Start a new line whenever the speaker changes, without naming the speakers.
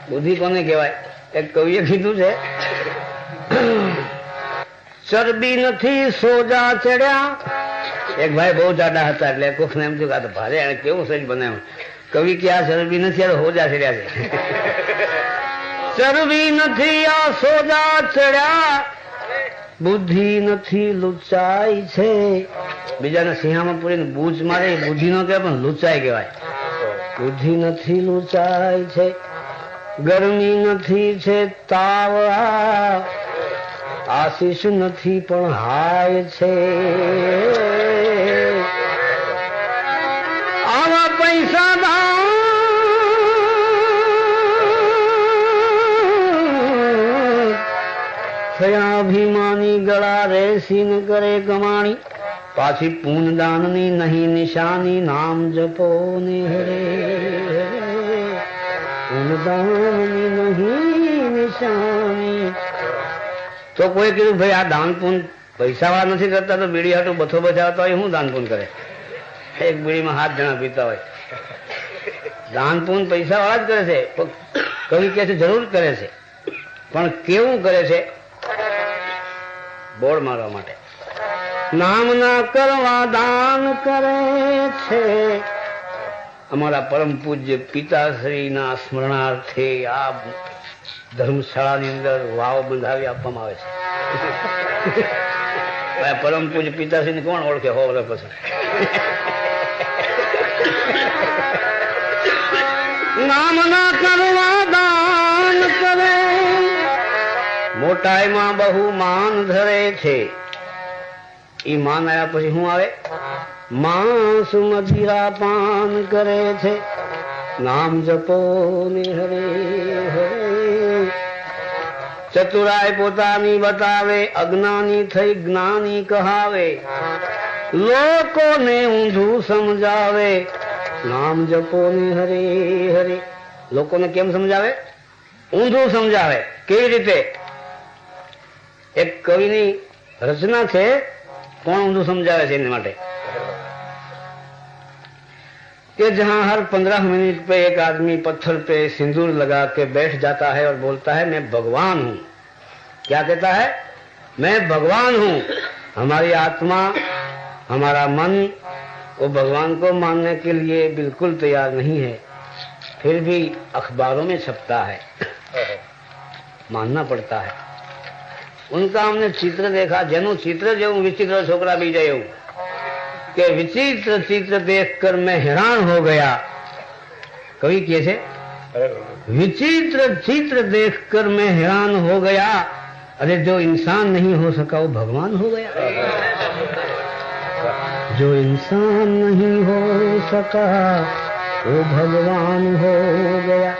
બુદ્ધિ કોને કહેવાય? એક કવિએ કીધું છે, ચરબી નથી સોજા ચડ્યા. એક ભાઈ બહુ જાડા હતા એટલે કોકને એમ થયું કે ભારે એને કેવું સજ બનાવ્યું. કવિ કે આ ચરબી નથી, આ હોજા ચડ્યા છે. ચરબી નથી આ સોજા ચડ્યા, બુદ્ધિ નથી લુચાઈ છે. બીજાને સિંહામાં પૂરીને બૂચ મારે બુદ્ધિ નો કહેવાય પણ લુચાઈ કહેવાય. બુદ્ધિ નથી લુચાઈ છે, ગરમી નથી છે તાવ, આશીષ નથી પણ હાય છે. આવા પૈસા થયા અભિમાની, ગળા રેસી ન કરે કમાણી. પાછી પૂનદાન ની નહીં નિશાની, નામ જપો ને હરે. પૂનદાન ની નહીં નિશાની. તો કોઈ કીધું ભાઈ આ દાન પૂન પૈસા વાળા નથી કરતા તો બીડી હાટું બથો બચાવતા હોય, શું દાન પૂન કરે? એક બીડીમાં 7 જણા પીતા હોય. દાન પૂન પૈસા વાળા જ કરે છે. કવિ કે છે જરૂર કરે છે, પણ કેવું કરે છે? બોર્ડ મારવા માટે. નામ ના કરવા દાન કરે છે. અમારા પરમ પૂજ્ય પિતાશ્રી ના સ્મરણાર્થે આ ધર્મશાળાની અંદર વાવ બંધાવી આપવામાં આવે છે. પરમ પૂજ્ય પિતાશ્રી ને કોણ ઓળખે? હો વર્ષ પછી. નામ ના કરવા દાન કરે, મોટાઈમાં બહુ માન ધરે છે. ઈ માન આવ્યા પછી શું આવે? માંસ મદિરા પાન કરે છે. નામ જપો ને હરે હરે. ચતુરાઈ પોતાની બતાવે, અજ્ઞાની થઈ જ્ઞાની કહાવે. લોકોને ઊંધું સમજાવે, નામ જપો ને હરે હરે. લોકોને કેમ સમજાવે? ઊંધું સમજાવે. કેવી રીતે? એક કવિની રચના છે, કોણ ઊંધું समझावे છે એના માટે कि जहां हर 15 मिनट पे एक आदमी पत्थर पे सिंदूर लगा के बैठ जाता है और बोलता है मैं भगवान हूं। क्या कहता है? मैं भगवान हूं। हमारी आत्मा, हमारा मन वो भगवान को मानने के लिए बिल्कुल तैयार नहीं है, फिर भी अखबारों में छपता है, मानना पड़ता है। उनका हमने चित्र देखा, जेनु चित्र जो विचित्र छोकरा बीजा एवं के विचित्र चित्र देखकर मैं हैरान हो गया। कवि कैसे? विचित्र चित्र देखकर मैं हैरान हो गया। अरे जो इंसान नहीं हो सका वो भगवान हो गया। जो इंसान नहीं हो सका वो भगवान हो गया।